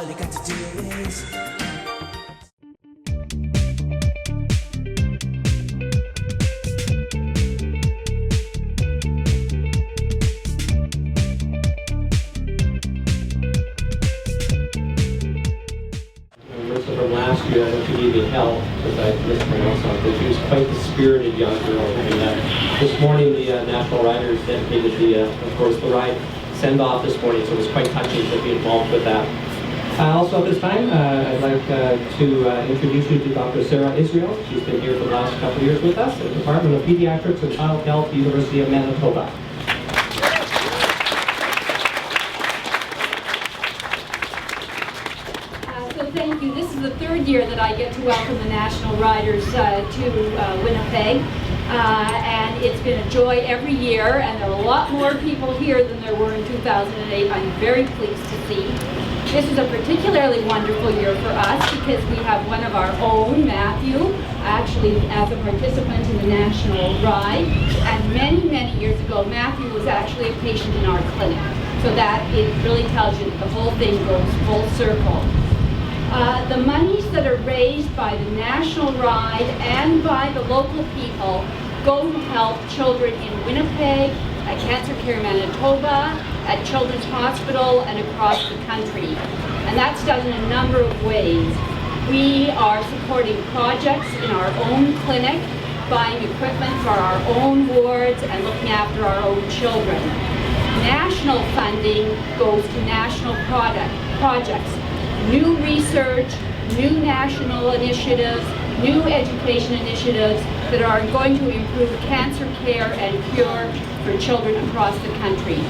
all you got to do is Marisa from last year, I don't know if you need any help because I mispronounced something. She was quite the spirited young girl. And this morning, the National Riders dedicated of course, the ride send-off this morning, so it was quite touching to be involved with that. Also at this time, I'd like to introduce you to Dr. Sarah Israel. She's been here for the last couple of years with us at the Department of Pediatrics and Child Health, University of Manitoba. Thank you. This is the third year that I get to welcome the National Riders to Winnipeg. And it's been a joy every year, and there are a lot more people here than there were in 2008. I'm very pleased to see. This is a particularly wonderful year for us because we have one of our own, Matthew, actually as a participant in the National Ride. And many, many years ago, Matthew was actually a patient in our clinic. So that it really tells you that the whole thing goes full circle. The monies that are raised by the National Ride and by the local people go to help children in Winnipeg, at Cancer Care Manitoba, at Children's Hospital, and across the country. And that's done in a number of ways. We are supporting projects in our own clinic, buying equipment for our own wards, and looking after our own children. National funding goes to national projects. New research, new national initiatives, new education initiatives that are going to improve cancer care and cure for children across the country.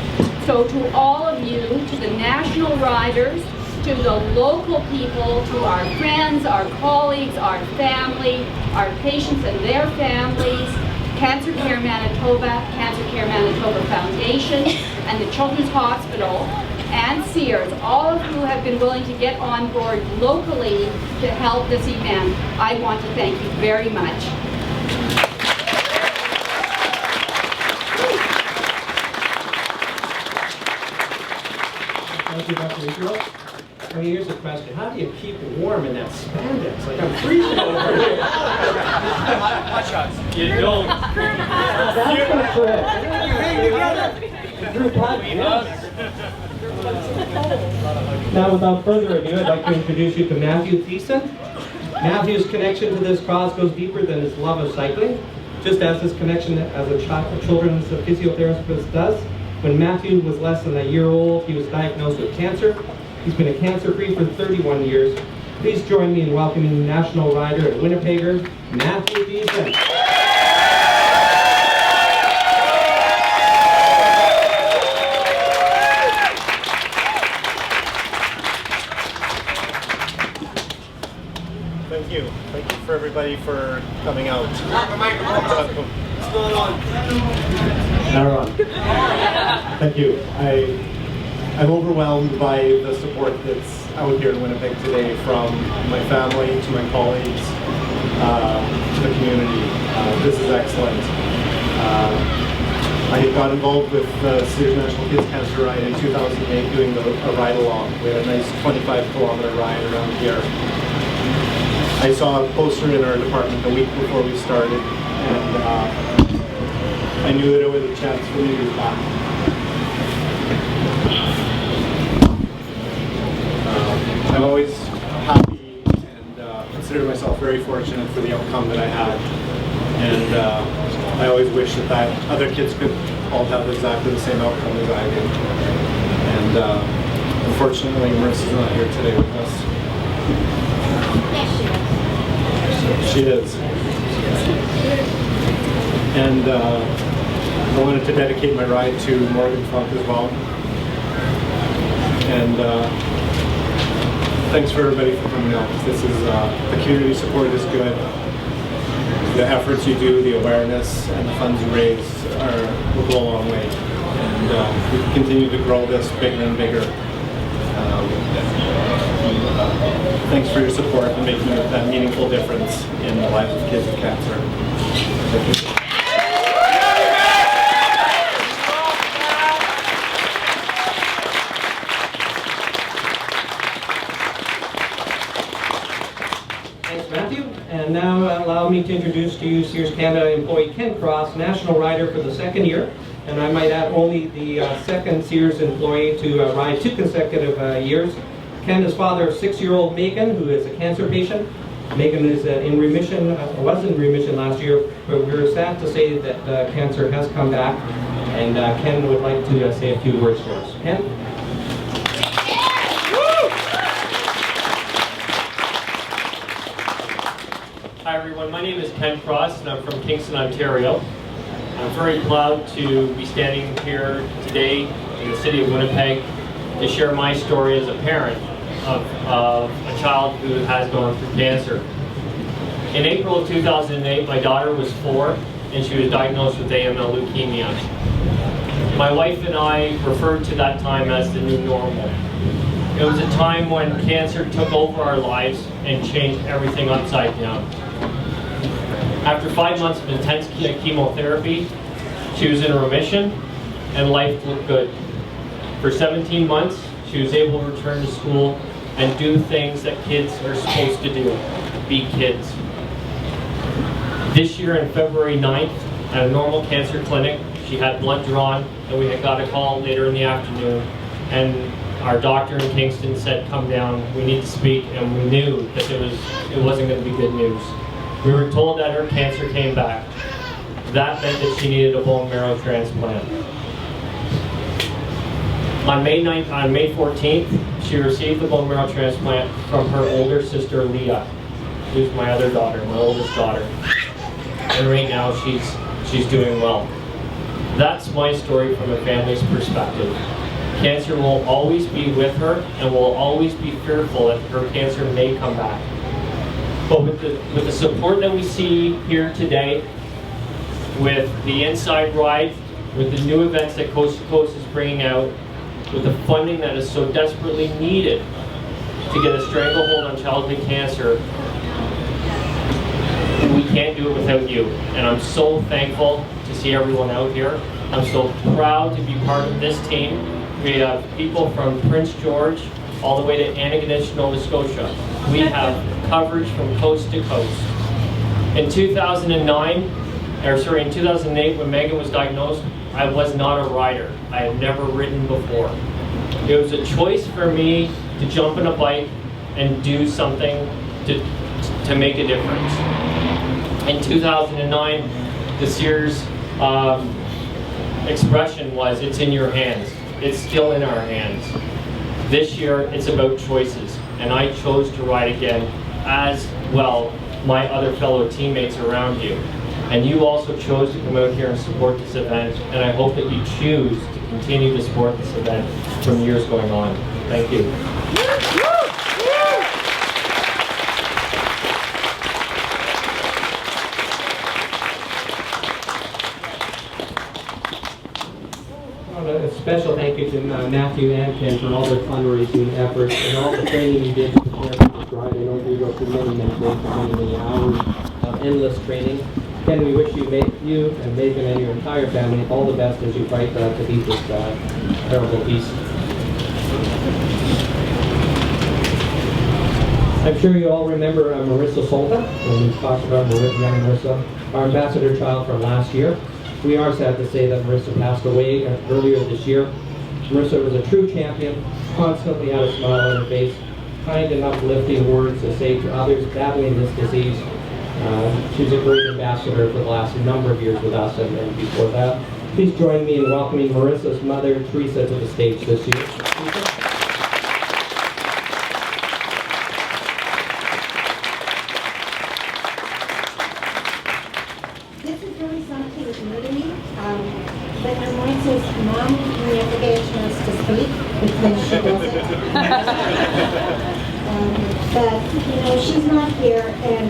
So to all of you, to the National Riders, to the local people, to our friends, our colleagues, our family, our patients and their families, Cancer Care Manitoba, Cancer Care Manitoba Foundation, and the Children's Hospital, and Sears, all of who have been willing to get on board locally to help this event. I want to thank you very much. Thank you, Dr. Israel. Well, here's a question. How do you keep warm in that spandex? Like I'm freezing over here. Hot shots. You don't. That's correct. You hang together. Group hug. Now, without further ado, I'd like to introduce you to Matthew Thiessen. Matthew's connection to this cause goes deeper than his love of cycling, just as his connection as a children's physiotherapist does. When Matthew was less than a year old, he was diagnosed with cancer. He's been a cancer-free for 31 years. Please join me in welcoming the National Rider and Winnipeger, Matthew Thiessen. Thank you. Thank you for everybody for coming out. What's going on? Now on. Thank you. I'm overwhelmed by the support that's out here in Winnipeg today from my family, to my colleagues, to the community. This is excellent. I got involved with the Sears National Kids Cancer Ride in 2008 doing a ride-along. We had a nice 25-kilometer ride around here. I saw a poster in our department a week before we started, and I knew that it was a chance for me to be back. I'm always happy and consider myself very fortunate for the outcome that I had, and I always wish that other kids could all have exactly the same outcome as I did. And unfortunately, Marisa's not here today with us. She is. And I wanted to dedicate my ride to Morgan Funk as well. And thanks for everybody for coming out. This is, the community support is good. The efforts you do, the awareness, and the funds you raise will go a long way. And we can continue to grow this bigger and bigger. Thanks for your support and making that meaningful difference in the lives of kids with cancer. Thank you. And now allow me to introduce to you Sears Canada employee Ken Cross, national rider for the second year. And I might add only the second Sears employee to ride 2 consecutive years. Ken is father of 6-year-old Megan, who is a cancer patient. Megan is in remission, was in remission last year, but we're sad to say that cancer has come back. And Ken would like to say a few words for us. Ken? Hi everyone, my name is Ken Cross and I'm from Kingston, Ontario. I'm very proud to be standing here today in the city of Winnipeg to share my story as a parent of a child who has gone through cancer. In April of 2008, my daughter was 4 and she was diagnosed with AML leukemia. My wife and I referred to that time as the new normal. It was a time when cancer took over our lives and changed everything upside down. After 5 months of intense chemotherapy, she was in remission and life looked good. For 17 months, she was able to return to school and do things that kids are supposed to do, be kids. This year on February 9th, at a normal cancer clinic, she had blood drawn and we had got a call later in the afternoon and our doctor in Kingston said, come down, we need to speak, and we knew that it wasn't going to be good news. We were told that her cancer came back. That meant that she needed a bone marrow transplant. On May 14th, she received the bone marrow transplant from her older sister, Leah, who's my other daughter, my oldest daughter. And right now, she's doing well. That's my story from a family's perspective. Cancer will always be with her and will always be fearful that her cancer may come back. But with the support that we see here today, with the inside ride, with the new events that Coast to Coast is bringing out, with the funding that is so desperately needed to get a stranglehold on childhood cancer, we can't do it without you. And I'm so thankful to see everyone out here. I'm so proud to be part of this team. We have people from Prince George all the way to Antigonish, Nova Scotia. We have coverage from coast to coast. In 2008, when Megan was diagnosed, I was not a rider. I had never ridden before. It was a choice for me to jump on a bike and do something to make a difference. In 2009, the Sears expression was, it's in your hands. It's still in our hands. This year, it's about choices, and I chose to ride again, as well my other fellow teammates around you. And you also chose to come out here and support this event, and I hope that you choose to continue to support this event from years going on. Thank you. A special thank you to Matthew and Ken for all their fundraising efforts and all the training you did to prepare for this ride. I know you go through many days, many hours of endless training. Ken, we wish you and Megan and your entire family all the best as you fight to beat this terrible beast. I'm sure you all remember Marisa Solta, when we talked about young Marisa, our ambassador child from last year. We are sad to say that Marisa passed away earlier this year. Marisa was a true champion, constantly had a smile on her face, kind and uplifting words to say to others battling this disease. She was a great ambassador for the last number of years with us and before that. Please join me in welcoming Marisa's mother, Teresa, to the stage this year. This is really something new to me, but Marisa's mom never gave a chance to speak because she wasn't. But, you know, she's not here, and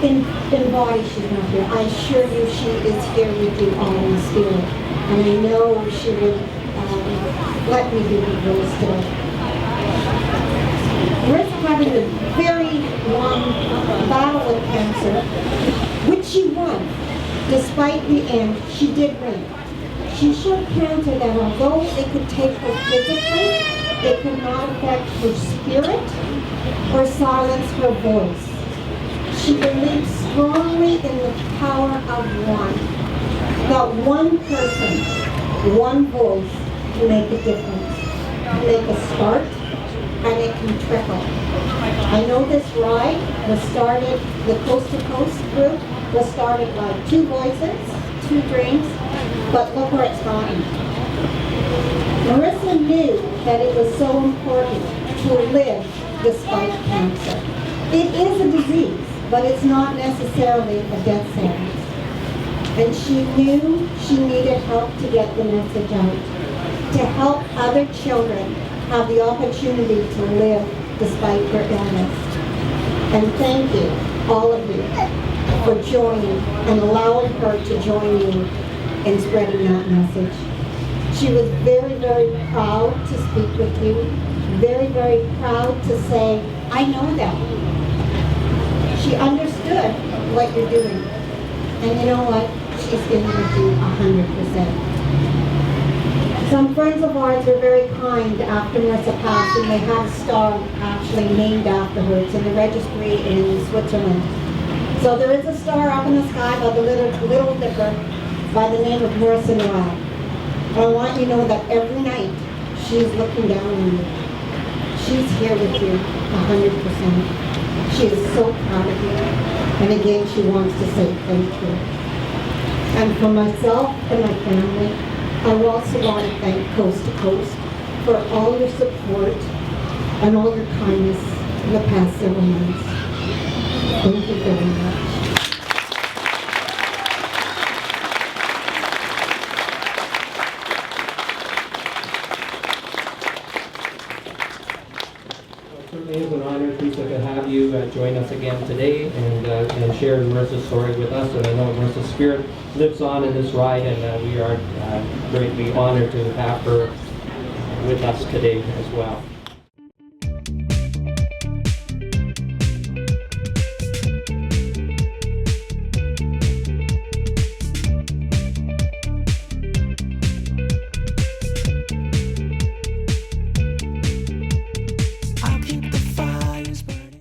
in body she's not here. I assure you she is here with you all in spirit. And I know she would let me be with her still. Marisa having a very long battle with cancer, which she won. Despite the end, she did win. She showed cancer that although it could take her physically, it could not affect her spirit or silence her voice. She She believed strongly in the power of one. That one person, one voice can make a difference, can make a start, and it can trickle. I know this ride was started, the Coast to Coast group was started by 2 voices, 2 dreams, but look where it's gotten. Marisa knew that it was so important to live despite cancer. It is a disease, but it's not necessarily a death sentence. And she knew she needed help to get the message out, to help other children have the opportunity to live despite their illness. And thank you, all of you, for joining and allowing her to join you in spreading that message. She was very, very proud to speak with you, very, very proud to say, I know them. She understood what you're doing. And you know what? She's in with you 100%. Some friends of ours were very kind after Marisa passed, and they had a star actually named after her. It's in the registry in Switzerland. So there is a star up in the sky by the Little Dipper by the name of Marisa Noel. I want you to know that every night she's looking down on you. She's here with you 100%. She is so proud of you. And again, she wants to say thank you. And for myself and my family, I also want to thank Coast to Coast for all your support and all your kindness in the past several months. Thank you very much. It certainly is an honor, Teresa, to have you join us again today and share Marisa's story with us. And I know Marisa's spirit lives on in this ride, and we are greatly honored to have her with us today as well.